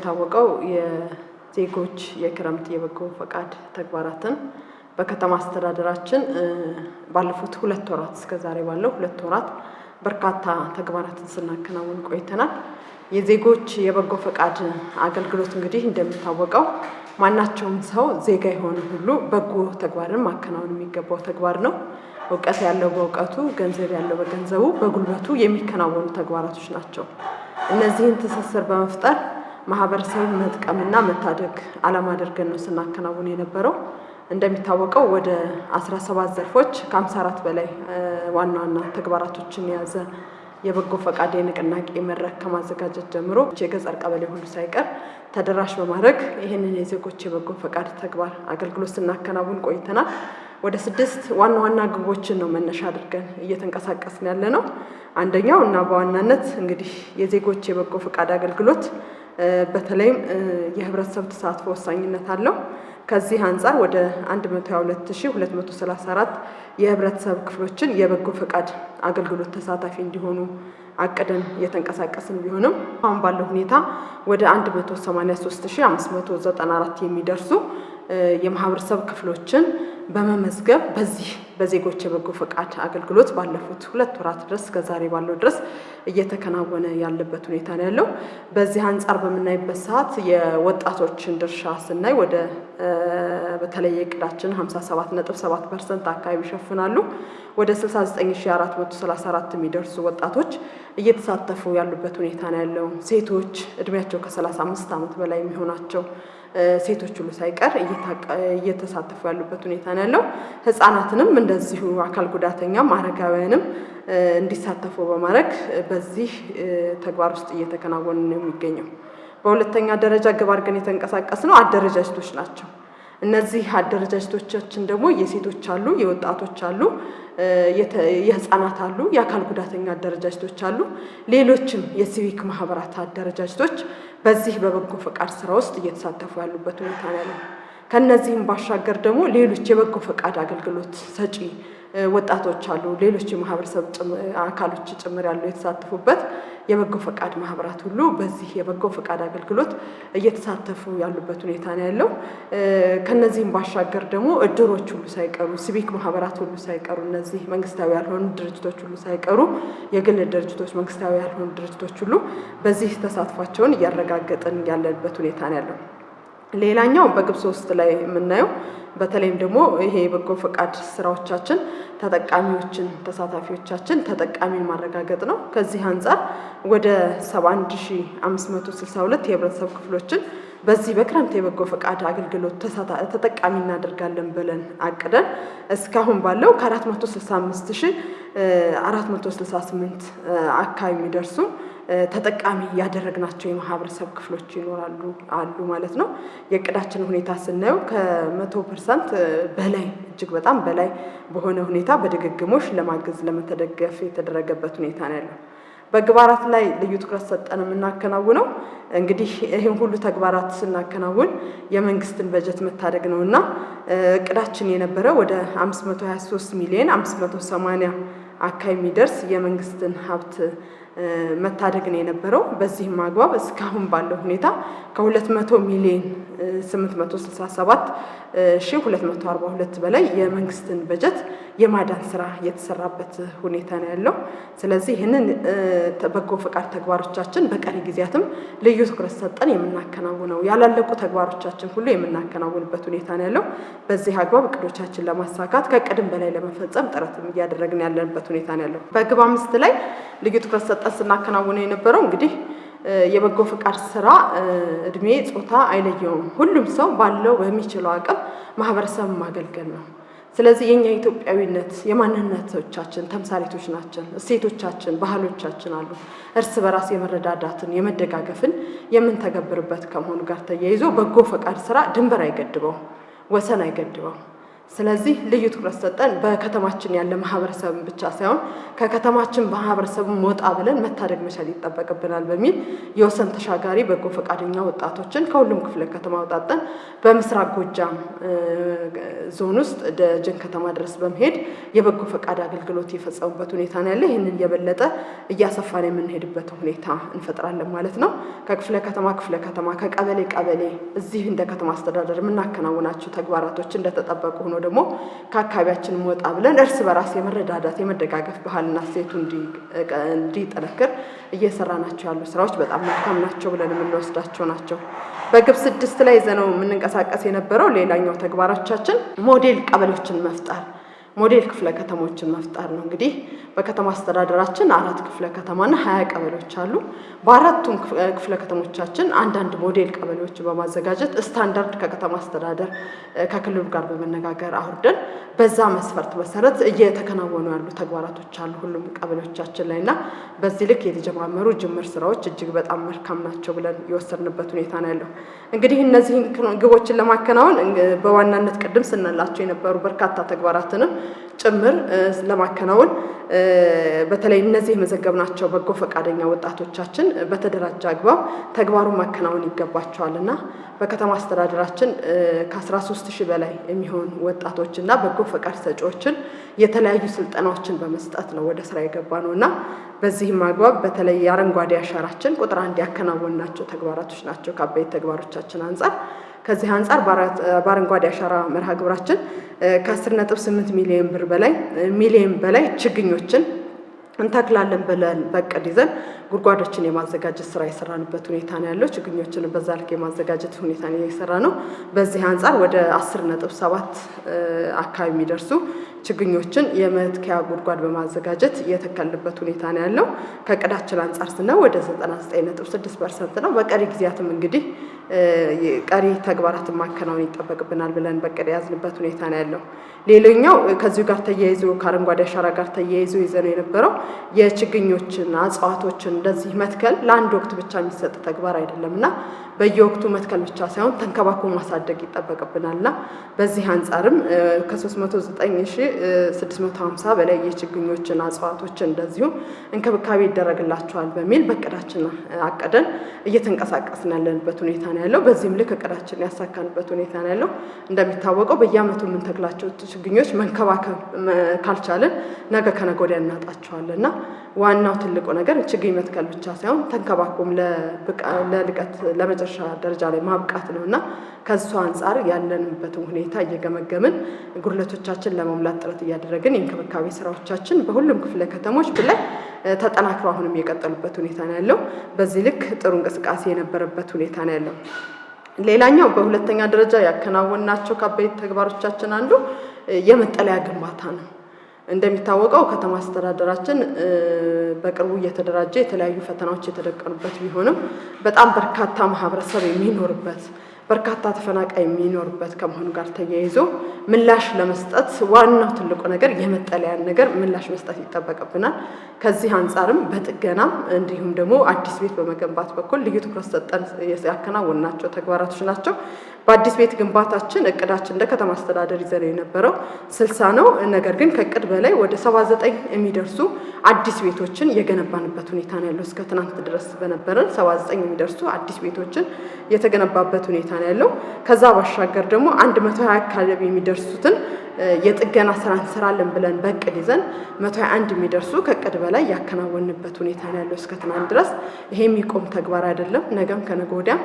እንደሚታወቀው የዜጎች የክረምት የበጎ ፈቃድ ተግባራትን በከተማ አስተዳደራችን ባለፉት 2 ወራት እስከ ዛሬ ባለው 2 ወራት በርካታ ተግባራትን ስናከናውን ቆይተናል። የዜጎች የበጎ ፈቃድ አገልግሎት እንግዲህ እንደሚታወቀው ማናቸውም ሰው ዜጋ የሆነ ሁሉ በጎ ተግባርን ማከናወን የሚገባው ተግባር ነው። እውቀት ያለው በእውቀቱ፣ ገንዘብ ያለው በገንዘቡ፣ በጉልበቱ የሚከናወኑ ተግባራቶች ናቸው። እነዚህን ትስስር በመፍጠር ማህበረሰቡን መጥቀምና መታደግ ዓላማ አድርገን ነው ስናከናውን የነበረው። እንደሚታወቀው ወደ 17 ዘርፎች ከ54 በላይ ዋና ዋና ተግባራቶችን የያዘ የበጎ ፈቃድ የንቅናቄ መድረክ ከማዘጋጀት ጀምሮ የገጠር ቀበሌ ሁሉ ሳይቀር ተደራሽ በማድረግ ይህንን የዜጎች የበጎ ፈቃድ ተግባር አገልግሎት ስናከናውን ቆይተናል። ወደ 6 ዋና ዋና ግቦችን ነው መነሻ አድርገን እየተንቀሳቀስን ያለ ነው። አንደኛው እና በዋናነት እንግዲህ የዜጎች የበጎ ፈቃድ አገልግሎት በተለይም የህብረተሰብ ተሳትፎ ወሳኝነት አለው። ከዚህ አንፃር ወደ 122234 የህብረተሰብ ክፍሎችን የበጎ ፈቃድ አገልግሎት ተሳታፊ እንዲሆኑ አቅደን እየተንቀሳቀስን ቢሆንም አሁን ባለው ሁኔታ ወደ 183594 የሚደርሱ የማህበረሰብ ክፍሎችን በመመዝገብ በዚህ በዜጎች የበጎ ፈቃድ አገልግሎት ባለፉት 2 ወራት ድረስ ከዛሬ ባለው ድረስ እየተከናወነ ያለበት ሁኔታ ነው ያለው። በዚህ አንፃር በምናይበት ሰዓት የወጣቶችን ድርሻ ስናይ ወደ በተለይ እቅዳችን 57.7% አካባቢ ይሸፍናሉ። ወደ 69434 የሚደርሱ ወጣቶች እየተሳተፉ ያሉበት ሁኔታ ነው ያለው። ሴቶች እድሜያቸው ከ35 ዓመት በላይ የሚሆናቸው ሴቶች ሁሉ ሳይቀር እየተሳተፉ ያሉበት ሁኔታ ነው ያለው። ህፃናትንም እንደዚሁ አካል ጉዳተኛም አረጋውያንም እንዲሳተፉ በማድረግ በዚህ ተግባር ውስጥ እየተከናወነ ነው የሚገኘው። በሁለተኛ ደረጃ ግብ አድርገን የተንቀሳቀስነው አደረጃጀቶች ናቸው። እነዚህ አደረጃጀቶቻችን ደግሞ የሴቶች አሉ፣ የወጣቶች አሉ፣ የህፃናት አሉ፣ የአካል ጉዳተኛ አደረጃጀቶች አሉ፣ ሌሎችም የሲቪክ ማህበራት አደረጃጀቶች በዚህ በበጎ ፈቃድ ስራ ውስጥ እየተሳተፉ ያሉበት ሁኔታ ነው ያለው። ከነዚህም ባሻገር ደግሞ ሌሎች የበጎ ፈቃድ አገልግሎት ሰጪ ወጣቶች አሉ፣ ሌሎች የማህበረሰብ አካሎች ጭምር ያሉ የተሳተፉበት የበጎ ፈቃድ ማህበራት ሁሉ በዚህ የበጎ ፈቃድ አገልግሎት እየተሳተፉ ያሉበት ሁኔታ ነው ያለው። ከነዚህም ባሻገር ደግሞ እድሮች ሁሉ ሳይቀሩ፣ ሲቪክ ማህበራት ሁሉ ሳይቀሩ፣ እነዚህ መንግስታዊ ያልሆኑ ድርጅቶች ሁሉ ሳይቀሩ፣ የግል ድርጅቶች፣ መንግስታዊ ያልሆኑ ድርጅቶች ሁሉ በዚህ ተሳትፏቸውን እያረጋገጥን ያለበት ሁኔታ ነው ያለው። ሌላኛው በግብ 3 ላይ የምናየው በተለይም ደግሞ ይሄ የበጎ ፈቃድ ስራዎቻችን ተጠቃሚዎችን ተሳታፊዎቻችን ተጠቃሚ ማረጋገጥ ነው። ከዚህ አንፃር ወደ 71562 የህብረተሰብ ክፍሎችን በዚህ በክረምት የበጎ ፈቃድ አገልግሎት ተጠቃሚ እናደርጋለን ብለን አቅደን እስካሁን ባለው ከ465468 አካባቢ የሚደርሱ ተጠቃሚ ያደረግናቸው የማህበረሰብ ክፍሎች ይኖራሉ አሉ ማለት ነው። የእቅዳችን ሁኔታ ስናየው ከ100% በላይ እጅግ በጣም በላይ በሆነ ሁኔታ በድግግሞሽ ለማገዝ ለመተደገፍ የተደረገበት ሁኔታ ነው ያለው። በግብዓት ላይ ልዩ ትኩረት ሰጠን የምናከናውነው እንግዲህ ይሄን ሁሉ ተግባራት ስናከናውን የመንግስትን በጀት መታደግ ነውና እቅዳችን የነበረ ወደ 523 ሚሊዮን 580 አካባቢ የሚደርስ የመንግስትን ሀብት መታደግ ነው የነበረው። በዚህም አግባብ እስካሁን ባለው ሁኔታ ከ200 ሚሊዮን 867242 በላይ የመንግስትን በጀት የማዳን ስራ የተሰራበት ሁኔታ ነው ያለው። ስለዚህ ይህንን በጎ ፈቃድ ተግባሮቻችን በቀሪ ጊዜያትም ልዩ ትኩረት ሰጠን የምናከናውነው ያላለቁ ተግባሮቻችን ሁሉ የምናከናውንበት ሁኔታ ነው ያለው። በዚህ አግባብ እቅዶቻችን ለማሳካት ከቅድም በላይ ለመፈጸም ጥረት እያደረግን ያለንበት ሁኔታ ነው ያለው። በግብ 5 ላይ ልዩ ትኩረት ሰጠን ስናከናውነው የነበረው እንግዲህ የበጎ ፈቃድ ስራ እድሜ ጾታ አይለየውም። ሁሉም ሰው ባለው በሚችለው አቅም ማህበረሰብ ማገልገል ነው። ስለዚህ የኛ ኢትዮጵያዊነት የማንነቶቻችን ተምሳሌቶች ናቸው። እሴቶቻችን፣ ባህሎቻችን አሉ። እርስ በራስ የመረዳዳትን የመደጋገፍን የምንተገብርበት ከመሆኑ ጋር ተያይዞ በጎ ፈቃድ ስራ ድንበር አይገድበው፣ ወሰን አይገድበው። ስለዚህ ልዩ ትኩረት ሰጠን በከተማችን ያለ ማህበረሰብን ብቻ ሳይሆን ከከተማችን ማህበረሰብ ወጣ ብለን መታደግ መቻል ይጠበቅብናል በሚል የወሰን ተሻጋሪ በጎ ፈቃደኛ ወጣቶችን ከሁሉም ክፍለ ከተማ ወጣጠን በምስራቅ ጎጃም ዞን ውስጥ ደጀን ከተማ ድረስ በመሄድ የበጎ ፈቃድ አገልግሎት የፈጸሙበት ሁኔታ ነው ያለ። ይህንን የበለጠ እያሰፋን የምንሄድበት ሁኔታ እንፈጥራለን ማለት ነው። ከክፍለ ከተማ ከቀበሌ እዚህ እንደ ከተማ አስተዳደር የምናከናውናቸው ተግባራቶች እንደተጠበቁ ሆኖ ደግሞ ከአካባቢያችን ወጣ ብለን እርስ በራስ የመረዳዳት የመደጋገፍ ባህልና እሴቱ እንዲጠነክር እየሰራናቸው ያሉ ስራዎች በጣም መልካም ናቸው ብለን የምንወስዳቸው ናቸው። በግብ 6 ላይ ይዘነው የምንንቀሳቀስ የነበረው ሌላኛው ተግባራችን ሞዴል ቀበሌዎችን መፍጠር ሞዴል ክፍለ ከተሞችን መፍጠር ነው። እንግዲህ በከተማ አስተዳደራችን 4 ክፍለ ከተማና 20 ቀበሌዎች አሉ። በአራቱም ክፍለ ከተሞቻችን አንዳንድ ሞዴል ቀበሌዎች በማዘጋጀት ስታንዳርድ ከከተማ አስተዳደር ከክልሉ ጋር በመነጋገር አውርደን በዛ መስፈርት መሰረት እየተከናወኑ ያሉ ተግባራቶች አሉ ሁሉም ቀበሌዎቻችን ላይና በዚህ ልክ የተጀማመሩ ጅምር ስራዎች እጅግ በጣም መልካም ናቸው ብለን የወሰድንበት ሁኔታ ነው ያለው። እንግዲህ እነዚህን ግቦችን ለማከናወን በዋናነት ቅድም ስንላቸው የነበሩ በርካታ ተግባራትንም ጭምር ለማከናወን በተለይ እነዚህ የመዘገብናቸው በጎ ፈቃደኛ ወጣቶቻችን በተደራጀ አግባብ ተግባሩን ማከናወን ይገባቸዋልና በከተማ አስተዳደራችን ከ13000 በላይ የሚሆኑ ወጣቶችና በጎ ፈቃድ ሰጪዎችን የተለያዩ ስልጠናዎችን በመስጠት ነው ወደ ስራ የገባነውና በዚህም አግባብ በተለይ የአረንጓዴ አሻራችን ቁጥር 1 ያከናወንናቸው ተግባራቶች ናቸው። ከአበይት ተግባሮቻችን አንፃር ከዚህ አንፃር በአረንጓዴ አሻራ መርሃ ግብራችን ከ10.8 ሚሊዮን በላይ ችግኞችን እንተክላለን ብለን በቅድ ይዘን ጉድጓዶችን የማዘጋጀት ስራ የሰራንበት ሁኔታ ነው ያለው። ችግኞችን በዛ ልክ የማዘጋጀት ሁኔታ ነው የሰራ ነው። በዚህ አንፃር ወደ 10.7 አካባቢ የሚደርሱ ችግኞችን የመትከያ ጉድጓድ በማዘጋጀት የተከልበት ሁኔታ ነው ያለው። ከቅዳችን አንፃር ስናየው ወደ 99.6% ነው። በቀሪ ጊዜያትም እንግዲህ ቀሪ ተግባራትን ማከናወን ይጠበቅብናል ብለን በቅድ ያዝንበት ሁኔታ ነው ያለው። ሌላኛው ከዚሁ ጋር ተያይዞ ከአረንጓዴ አሻራ ጋር ተያይዞ ይዘነው የነበረው የችግኞችን እጽዋቶችን እንደዚህ መትከል ለአንድ ወቅት ብቻ የሚሰጥ ተግባር አይደለምና በየወቅቱ መትከል ብቻ ሳይሆን ተንከባክቦ ማሳደግ ይጠበቅብናልና በዚህ አንፃርም ከ309650 በላይ የችግኞችን እጽዋቶችን እንደዚሁ እንክብካቤ ይደረግላቸዋል በሚል በቅዳችን አቀደን እየተንቀሳቀስን ያለንበት ሁኔታ ነው ያለው። በዚህም ልክ እቅዳችን ያሳካንበት ሁኔታ ነው ያለው። እንደሚታወቀው በየዓመቱ የምንተክላቸው ችግኞች መንከባከብ ካልቻለን ነገ ከነገ ወዲያ እናጣቸዋለንና ዋናው ትልቁ ነገር ችግኝ መትከል ብቻ ሳይሆን ተንከባክቦም ለልቀት ለመጨረሻ ደረጃ ላይ ማብቃት ነውና ከሱ አንፃር ያለንበትን ሁኔታ እየገመገምን ጉድለቶቻችን ለመሙላት ጥረት እያደረግን የእንክብካቤ ስራዎቻችን በሁሉም ክፍለ ከተሞች ላይ ተጠናክረው አሁንም የቀጠሉበት ሁኔታ ነው ያለው። በዚህ ልክ ጥሩ እንቅስቃሴ የነበረበት ሁኔታ ነው ያለው። ሌላኛው በሁለተኛ ደረጃ ያከናወንናቸው ከአበይት ተግባሮቻችን አንዱ የመጠለያ ግንባታ ነው። እንደሚታወቀው ከተማ አስተዳደራችን በቅርቡ እየተደራጀ የተለያዩ ፈተናዎች የተደቀኑበት ቢሆንም በጣም በርካታ ማህበረሰብ የሚኖርበት በርካታ ተፈናቃይ የሚኖርበት ከመሆኑ ጋር ተያይዞ ምላሽ ለመስጠት ዋናው ትልቁ ነገር የመጠለያን ነገር ምላሽ መስጠት ይጠበቅብናል። ከዚህ አንፃርም በጥገና እንዲሁም ደግሞ አዲስ ቤት በመገንባት በኩል ልዩ ትኩረት ሰጠን ያከናወንናቸው ተግባራቶች ናቸው። በአዲስ ቤት ግንባታችን እቅዳችን እንደ ከተማ አስተዳደር ይዘነው የነበረው 60 ነው። ነገር ግን ከእቅድ በላይ ወደ 79 የሚደርሱ አዲስ ቤቶችን የገነባንበት ሁኔታ ነው ያለው። እስከ ትናንት ድረስ በነበረን 79 የሚደርሱ አዲስ ቤቶችን የተገነባበት ሁኔታ ነው ያለው። ከዛ ባሻገር ደግሞ 120 አካባቢ የሚደርሱትን የጥገና ስራ እንሰራለን ብለን በእቅድ ይዘን 121 የሚደርሱ ከእቅድ በላይ ያከናወንበት ሁኔታ ነው ያለው እስከ ትናንት ድረስ። ይሄ የሚቆም ተግባር አይደለም። ነገም ከነገ ወዲያም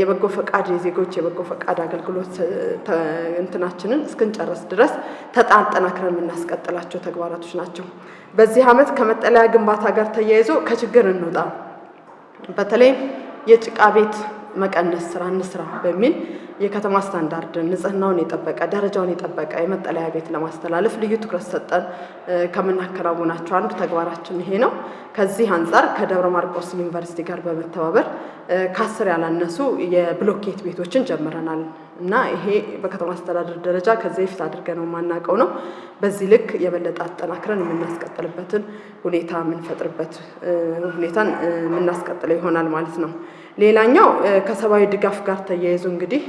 የበጎ ፈቃድ የዜጎች የበጎ ፈቃድ አገልግሎት እንትናችንን እስክንጨርስ ድረስ ተጠናክረን የምናስቀጥላቸው ተግባራቶች ናቸው። በዚህ ዓመት ከመጠለያ ግንባታ ጋር ተያይዞ ከችግር እንውጣ፣ በተለይ የጭቃ ቤት መቀነስ ስራ እንስራ በሚል የከተማ ስታንዳርድ ንጽህናውን የጠበቀ ደረጃውን የጠበቀ የመጠለያ ቤት ለማስተላለፍ ልዩ ትኩረት ሰጠን ከምናከናውናቸው አንዱ ተግባራችን ይሄ ነው። ከዚህ አንፃር ከደብረ ማርቆስ ዩኒቨርሲቲ ጋር በመተባበር ከ10 ያላነሱ የብሎኬት ቤቶችን ጀምረናል እና ይሄ በከተማ አስተዳደር ደረጃ ከዚህ በፊት አድርገነው የማናውቀው ነው። በዚህ ልክ የበለጠ አጠናክረን የምናስቀጥልበትን ሁኔታ የምንፈጥርበት ሁኔታን የምናስቀጥለው ይሆናል ማለት ነው። ሌላኛው ከሰብአዊ ድጋፍ ጋር ተያይዞ እንግዲህ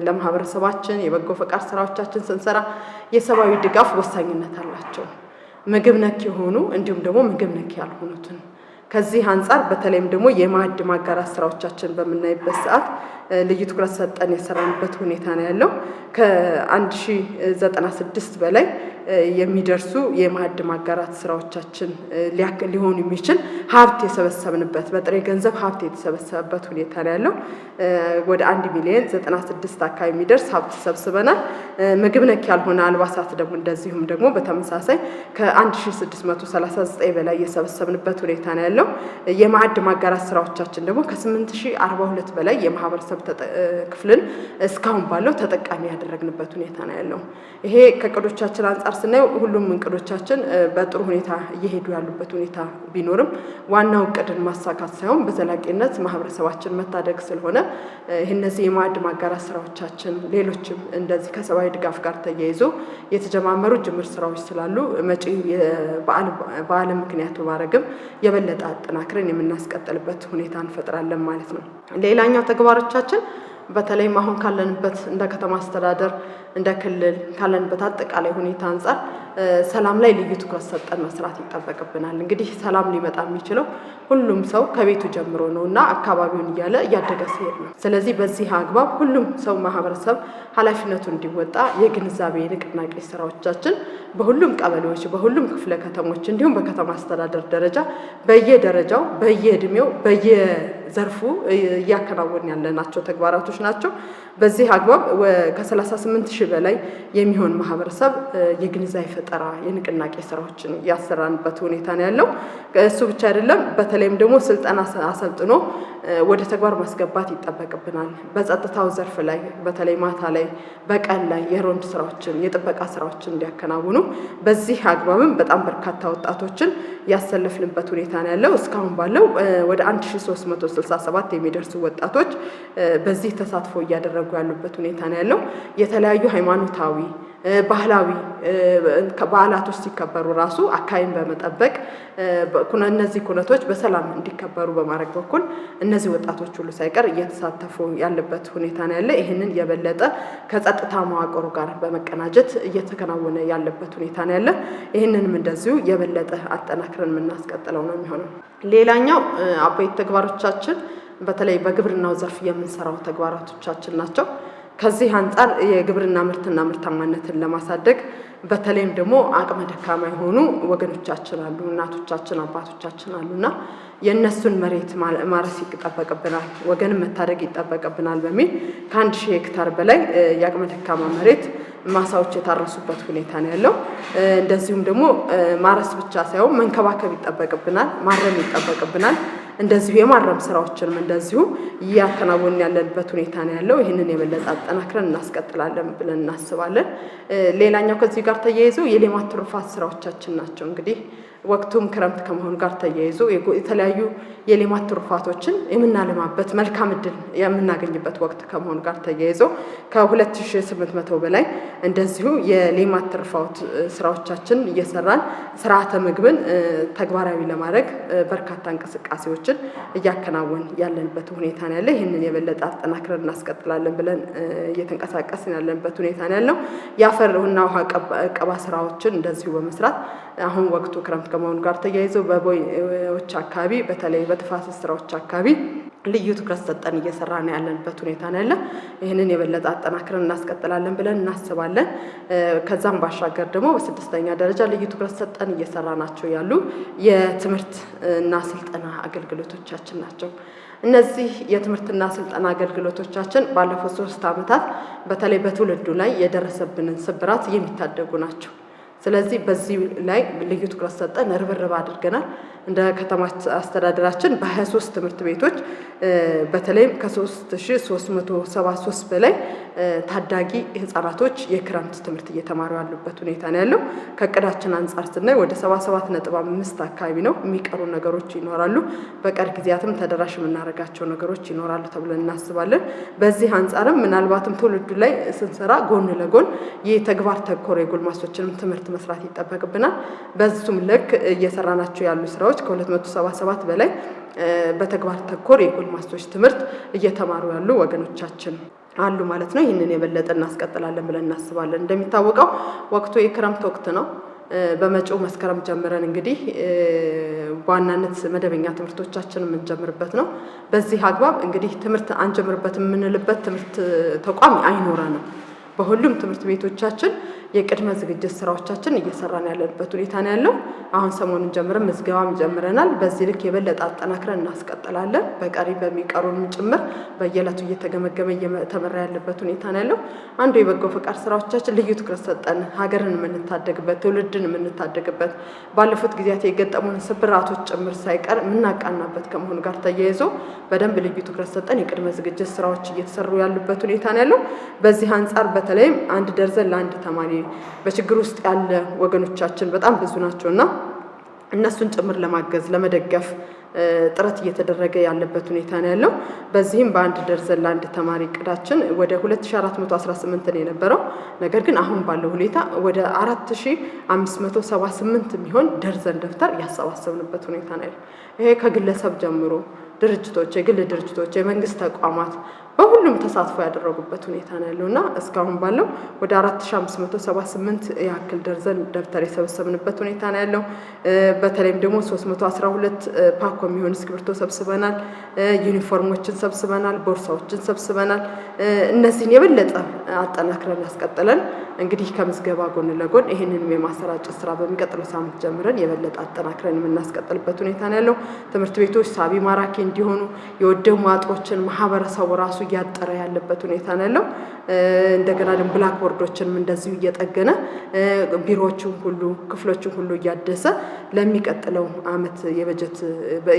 ለማህበረሰባችን የበጎ ፈቃድ ስራዎቻችን ስንሰራ የሰብአዊ ድጋፍ ወሳኝነት አላቸው። ምግብ ነክ የሆኑ እንዲሁም ደግሞ ምግብ ነክ ያልሆኑትን ከዚህ አንፃር በተለይም ደግሞ የማዕድ ማጋራት ስራዎቻችን በምናይበት ሰዓት ልዩ ትኩረት ሰጠን የሰራንበት ሁኔታ ነው ያለው። ከ1096 በላይ የሚደርሱ የማዕድ ማጋራት ስራዎቻችን ሊሆኑ የሚችል ሀብት የሰበሰብንበት በጥሬ ገንዘብ ሀብት የተሰበሰበበት ሁኔታ ነው ያለው። ወደ 1,096,000 አካባቢ የሚደርስ ሀብት ሰብስበናል። ምግብ ነክ ያልሆነ አልባሳት ደግሞ እንደዚሁም ደግሞ በተመሳሳይ ከ1639 በላይ የሰበሰብንበት ሁኔታ ነው ያለው። የማዕድ ማጋራት ስራዎቻችን ደግሞ ከ8042 በላይ የማህበረሰብ ክፍልን እስካሁን ባለው ተጠቃሚ ያደረግንበት ሁኔታ ነው ያለው። ይሄ ከቅዶቻችን አንፃር ስናየው ሁሉም እንቅዶቻችን በጥሩ ሁኔታ እየሄዱ ያሉበት ሁኔታ ቢኖርም ዋናው እቅድን ማሳካት ሳይሆን በዘላቂነት ማህበረሰባችን መታደግ ስለሆነ እነዚህ የማዕድ ማጋራት ስራዎቻችን ሌሎችም እንደዚህ ከሰብአዊ ድጋፍ ጋር ተያይዞ የተጀማመሩ ጅምር ስራዎች ስላሉ መጪው በዓል ምክንያት በማድረግም የበለጠ አጠናክረን የምናስቀጥልበት ሁኔታ እንፈጥራለን ማለት ነው። ሌላኛው ተግባሮቻችን በተለይም አሁን ካለንበት እንደ ከተማ አስተዳደር እንደ ክልል ካለንበት አጠቃላይ ሁኔታ አንፃር ሰላም ላይ ልዩ ትኩረት ሰጠን መስራት ይጠበቅብናል። እንግዲህ ሰላም ሊመጣ የሚችለው ሁሉም ሰው ከቤቱ ጀምሮ ነውና አካባቢውን እያደገ ሲሄድ ነው። ስለዚህ በዚህ አግባብ ሁሉም ሰው ማህበረሰብ ኃላፊነቱን እንዲወጣ የግንዛቤ ንቅናቄ ስራዎቻችን በሁሉም ቀበሌዎች፣ በሁሉም ክፍለ ከተሞች እንዲሁም በከተማ አስተዳደር ደረጃ በየደረጃው በየእድሜው በየዘርፉ እያከናወን ያለናቸው ተግባራቶች ናቸው። በዚህ አግባብ ከ38,000 በላይ የሚሆን ማህበረሰብ የግንዛቤ ፈጠራ የንቅናቄ ስራዎችን ያሰራንበት ሁኔታ ነው ያለው። እሱ ብቻ አይደለም፣ በተለይም ደግሞ ስልጠና አሰልጥኖ ወደ ተግባር ማስገባት ይጠበቅብናል። በጸጥታው ዘርፍ ላይ በተለይ ማታ ላይ በቀን ላይ የሮንድ ስራዎችን የጥበቃ ስራዎችን እንዲያከናውኑ በዚህ አግባብም በጣም በርካታ ወጣቶችን ያሰለፍንበት ሁኔታ ነው ያለው። እስካሁን ባለው ወደ 1367 የሚደርሱ ወጣቶች በዚህ ተሳትፎ እያደረጉ ያሉበት ሁኔታ ነው ያለው። የተለያዩ ሃይማኖታዊ ባህላዊ በዓላቶች ሲከበሩ ራሱ አካባቢን በመጠበቅ እነዚህ ኩነቶች በሰላም እንዲከበሩ በማድረግ በኩል እነዚህ ወጣቶች ሁሉ ሳይቀር እየተሳተፉ ያለበት ሁኔታ ነው ያለ። ይህንን የበለጠ ከጸጥታ መዋቅሩ ጋር በመቀናጀት እየተከናወነ ያለበት ሁኔታ ነው ያለ። ይህንንም እንደዚሁ የበለጠ አጠናክረን የምናስቀጥለው ነው የሚሆነው። ሌላኛው አበይት ተግባሮቻችን በተለይ በግብርናው ዘርፍ የምንሰራው ተግባራቶቻችን ናቸው። ከዚህ አንፃር የግብርና ምርትና ምርታማነትን ለማሳደግ በተለይም ደግሞ አቅመ ደካማ የሆኑ ወገኖቻችን አሉ፣ እናቶቻችን አባቶቻችን አሉና የነሱን መሬት ማረስ ይጠበቅብናል፣ ወገንን መታደግ ይጠበቅብናል በሚል ከ1000 ሄክታር በላይ የአቅመ ደካማ መሬት ማሳዎች የታረሱበት ሁኔታ ነው ያለው። እንደዚሁም ደግሞ ማረስ ብቻ ሳይሆን መንከባከብ ይጠበቅብናል፣ ማረም ይጠበቅብናል። እንደዚሁ የማረም ስራዎችንም እንደዚሁ እያከናወንን ያለንበት ሁኔታ ነው ያለው። ይህንን የበለጠ አጠናክረን እናስቀጥላለን ብለን እናስባለን። ሌላኛው ከዚህ ጋር ተያይዞ የሌማት ትሩፋት ስራዎቻችን ናቸው። እንግዲህ ወቅቱም ክረምት ከመሆኑ ጋር ተያይዞ የተለያዩ የሌማት ትሩፋቶችን የምናለማበት መልካም እድል የምናገኝበት ወቅት ከመሆኑ ጋር ተያይዞ ከ2800 በላይ እንደዚሁ የሌማት ትሩፋት ስራዎቻችን እየሰራን ስርዓተ ምግብን ተግባራዊ ለማድረግ በርካታ እንቅስቃሴዎችን እያከናወን ያለንበት ሁኔታ ነው ያለ። ይህንን የበለጠ አጠናክረን እናስቀጥላለን ብለን እየተንቀሳቀስን ያለንበት ሁኔታ ነው ያለው። የአፈርና ውሃ ቀባ ስራዎችን እንደዚሁ በመስራት አሁን ወቅቱ ክረምት ከመሆኑ ጋር ተያይዞ በቦዮች አካባቢ በተለይ በተፋሰስ ስራዎች አካባቢ ልዩ ትኩረት ሰጠን እየሰራን ያለንበት ሁኔታ ነው ያለ። ይህንን የበለጠ አጠናክረን እናስቀጥላለን ብለን እናስባለን። ከዛም ባሻገር ደግሞ በስድስተኛ ደረጃ ልዩ ትኩረት ሰጠን እየሰራናቸው ያሉ የትምህርት እና ስልጠና አገልግሎቶቻችን ናቸው። እነዚህ የትምህርትና ስልጠና አገልግሎቶቻችን ባለፉት 3 ዓመታት በተለይ በትውልዱ ላይ የደረሰብንን ስብራት የሚታደጉ ናቸው። ስለዚህ በዚህ ላይ ልዩ ትኩረት ሰጠን ርብርብ አድርገናል። እንደ ከተማ አስተዳደራችን በ23 ትምህርት ቤቶች በተለይም ከ3373 በላይ ታዳጊ ህፃናቶች የክረምት ትምህርት እየተማሩ ያሉበት ሁኔታ ነው ያለው። ከእቅዳችን አንጻር ስናይ ወደ 77.5 አካባቢ ነው። የሚቀሩ ነገሮች ይኖራሉ። በቀር ጊዜያትም ተደራሽ የምናደርጋቸው ነገሮች ይኖራሉ ተብለን እናስባለን። በዚህ አንጻርም ምናልባትም ትውልዱ ላይ ስንሰራ ጎን ለጎን የተግባር ተኮር የጎልማሶችንም ትምህርት ትምህርት መስራት ይጠበቅብናል። በዚህም ልክ እየሰራናቸው ያሉ ስራዎች ከ277 በላይ በተግባር ተኮር የጎልማሶች ትምህርት እየተማሩ ያሉ ወገኖቻችን አሉ ማለት ነው። ይህንን የበለጠ እናስቀጥላለን ብለን እናስባለን። እንደሚታወቀው ወቅቱ የክረምት ወቅት ነው። በመጪው መስከረም ጀምረን እንግዲህ በዋናነት መደበኛ ትምህርቶቻችንን የምንጀምርበት ነው። በዚህ አግባብ እንግዲህ ትምህርት አንጀምርበት የምንልበት ትምህርት ተቋም አይኖረንም። በሁሉም ትምህርት ቤቶቻችን የቅድመ ዝግጅት ስራዎቻችን እየሰራን ያለበት ሁኔታ ነው ያለው። አሁን ሰሞኑን ጀምረን ምዝገባም ጀምረናል። በዚህ ልክ የበለጠ አጠናክረን እናስቀጥላለን። በቀሪ በሚቀሩን ጭምር በየዕለቱ እየተገመገመ እየተመራ ያለበት ሁኔታ ነው ያለው። አንዱ የበጎ ፈቃድ ስራዎቻችን ልዩ ትኩረት ሰጠን ሀገርን የምንታደግበት ትውልድን የምንታደግበት ባለፉት ጊዜያት የገጠሙን ስብራቶች ጭምር ሳይቀር የምናቃናበት ከመሆኑ ጋር ተያይዞ በደንብ ልዩ ትኩረት ሰጠን የቅድመ ዝግጅት ስራዎች እየተሰሩ ያሉበት ሁኔታ ነው ያለው። በዚህ አንጻር በተለይም 1 ደርዘን ለ1 ተማሪ በችግር ውስጥ ያለ ወገኖቻችን በጣም ብዙ ናቸውና እነሱን ጭምር ለማገዝ ለመደገፍ ጥረት እየተደረገ ያለበት ሁኔታ ነው ያለው። በዚህም በ1 ደርዘን ለ1 ተማሪ እቅዳችን ወደ 2418 ነው የነበረው። ነገር ግን አሁን ባለው ሁኔታ ወደ 4578 የሚሆን ደርዘን ደብተር ያሰባሰብንበት ሁኔታ ነው ያለው። ይሄ ከግለሰብ ጀምሮ ድርጅቶች፣ የግል ድርጅቶች፣ የመንግስት ተቋማት በሁሉም ተሳትፎ ያደረጉበት ሁኔታ ነው ያለውና እስካሁን ባለው ወደ 4578 ያክል ደርዘን ደብተር የሰበሰብንበት ሁኔታ ነው ያለው። በተለይም ደግሞ 312 ፓኮ የሚሆን እስክሪብቶ ሰብስበናል። ዩኒፎርሞችን ሰብስበናል። ቦርሳዎችን ሰብስበናል። እነዚህን የበለጠ አጠናክረን ያስቀጥለን እንግዲህ ከምዝገባ ጎን ለጎን ይህንንም የማሰራጨት ስራ በሚቀጥለው ሳምንት ጀምረን የበለጠ አጠናክረን የምናስቀጥልበት ሁኔታ ነው ያለው። ትምህርት ቤቶች ሳቢ ማራኪ እንዲሆኑ የወደሙ አጥሮችን ማህበረሰቡ ራሱ እያጠረ ያለበት ሁኔታ ነው ያለው። እንደገና ደግሞ ብላክ ቦርዶችንም እንደዚሁ እየጠገነ ቢሮዎችን ሁሉ ክፍሎችን ሁሉ እያደሰ ለሚቀጥለው አመት የበጀት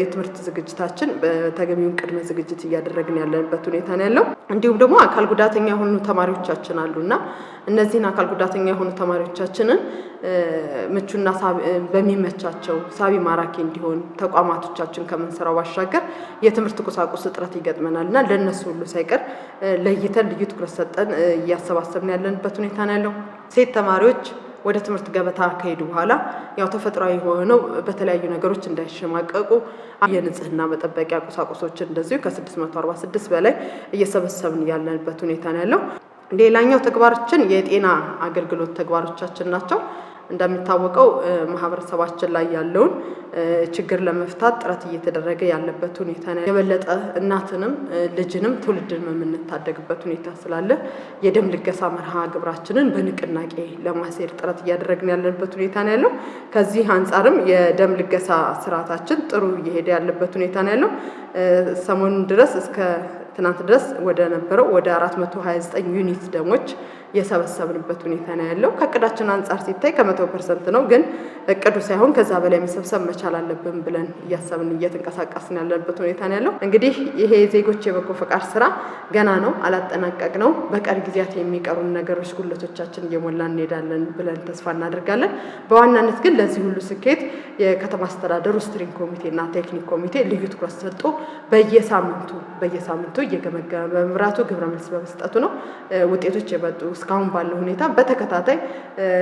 የትምህርት ዝግጅታችን በተገቢውን ቅድመ ዝግጅት እያደረግን ያለበት ሁኔታ ነው ያለው። እንዲሁም ደግሞ አካል ጉዳተኛ የሆኑ ተማሪዎቻችን አሉና እነዚህን አካል ጉዳተኛ የሆኑ ተማሪዎቻችንን ምቹና በሚመቻቸው ሳቢ ማራኪ እንዲሆን ተቋማቶቻችን ከምንሰራው ባሻገር የትምህርት ቁሳቁስ እጥረት ይገጥመናልና ለነሱ ሁሉ ሳይቀር ለይተን ልዩ ትኩረት ሰጠን እያሰባሰብን ያለንበት ሁኔታ ነው ያለው። ሴት ተማሪዎች ወደ ትምህርት ገበታ ከሄዱ በኋላ ያው ተፈጥሯዊ ሆነው በተለያዩ ነገሮች እንዳይሸማቀቁ የንጽህና መጠበቂያ ቁሳቁሶችን እንደዚሁ ከ646 በላይ እየሰበሰብን ያለንበት ሁኔታ ነው ያለው። ሌላኛው ተግባራችን የጤና አገልግሎት ተግባሮቻችን ናቸው። እንደሚታወቀው ማህበረሰባችን ላይ ያለውን ችግር ለመፍታት ጥረት እየተደረገ ያለበት ሁኔታ ነው። የበለጠ እናትንም ልጅንም ትውልድንም የምንታደግበት ሁኔታ ስላለ የደም ልገሳ መርሃ ግብራችንን በንቅናቄ ለማስሄድ ጥረት እያደረግን ያለበት ሁኔታ ነው ያለው። ከዚህ አንጻርም የደም ልገሳ ስርዓታችን ጥሩ እየሄደ ያለበት ሁኔታ ነው ያለው። ሰሞኑን ድረስ እስከ ትናንት ድረስ ወደ ነበረው ወደ 429 ዩኒት ደሞች የሰበሰብንበት ሁኔታ ነው ያለው። ከእቅዳችን አንጻር ሲታይ ከ100% ነው፣ ግን እቅዱ ሳይሆን ከዛ በላይ መሰብሰብ መቻል አለብን ብለን እያሰብን እየተንቀሳቀስን ያለበት ሁኔታ ነው ያለው። እንግዲህ ይሄ የዜጎች የበጎ ፈቃድ ስራ ገና ነው፣ አላጠናቀቅ ነው። በቀሪ ጊዜያት የሚቀሩን ነገሮች ጉልቶቻችን እየሞላን እንሄዳለን ብለን ተስፋ እናደርጋለን። በዋናነት ግን ለዚህ ሁሉ ስኬት የከተማ አስተዳደሩ ስትሪንግ ኮሚቴና ቴክኒክ ኮሚቴ ልዩ ትኩረት ሰጥቶ በየሳምንቱ እየገመገመ በመምራቱ ግብረ መልስ በመስጠቱ ነው ውጤቶች የመጡ እስካሁን ባለው ሁኔታ በተከታታይ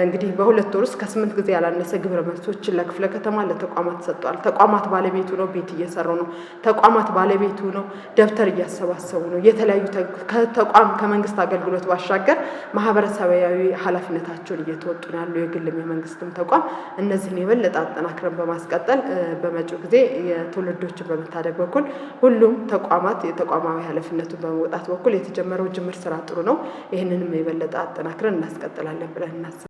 እንግዲህ በሁለት ወር ውስጥ ከ8 ጊዜ ያላነሰ ግብረ መልሶችን ለክፍለ ከተማ ለተቋማት ሰጥቷል። ተቋማት ባለቤቱ ነው፣ ቤት እየሰሩ ነው። ተቋማት ባለቤቱ ነው፣ ደብተር እያሰባሰቡ ነው። የተለያዩ ከተቋም ከመንግስት አገልግሎት ባሻገር ማህበረሰባዊ ኃላፊነታቸውን እየተወጡ ነው ያሉ የግልም የመንግስትም ተቋም። እነዚህን የበለጠ አጠናክረን በማስቀጠል በመጪው ጊዜ የትውልዶችን በመታደግ በኩል ሁሉም ተቋማት የተቋማዊ ኃላፊነቱን በመውጣት በኩል የተጀመረው ጅምር ስራ ጥሩ ነው። ይህንንም የበለጠ አጠናክረን እናስቀጥላለን ብለን እናስባለን።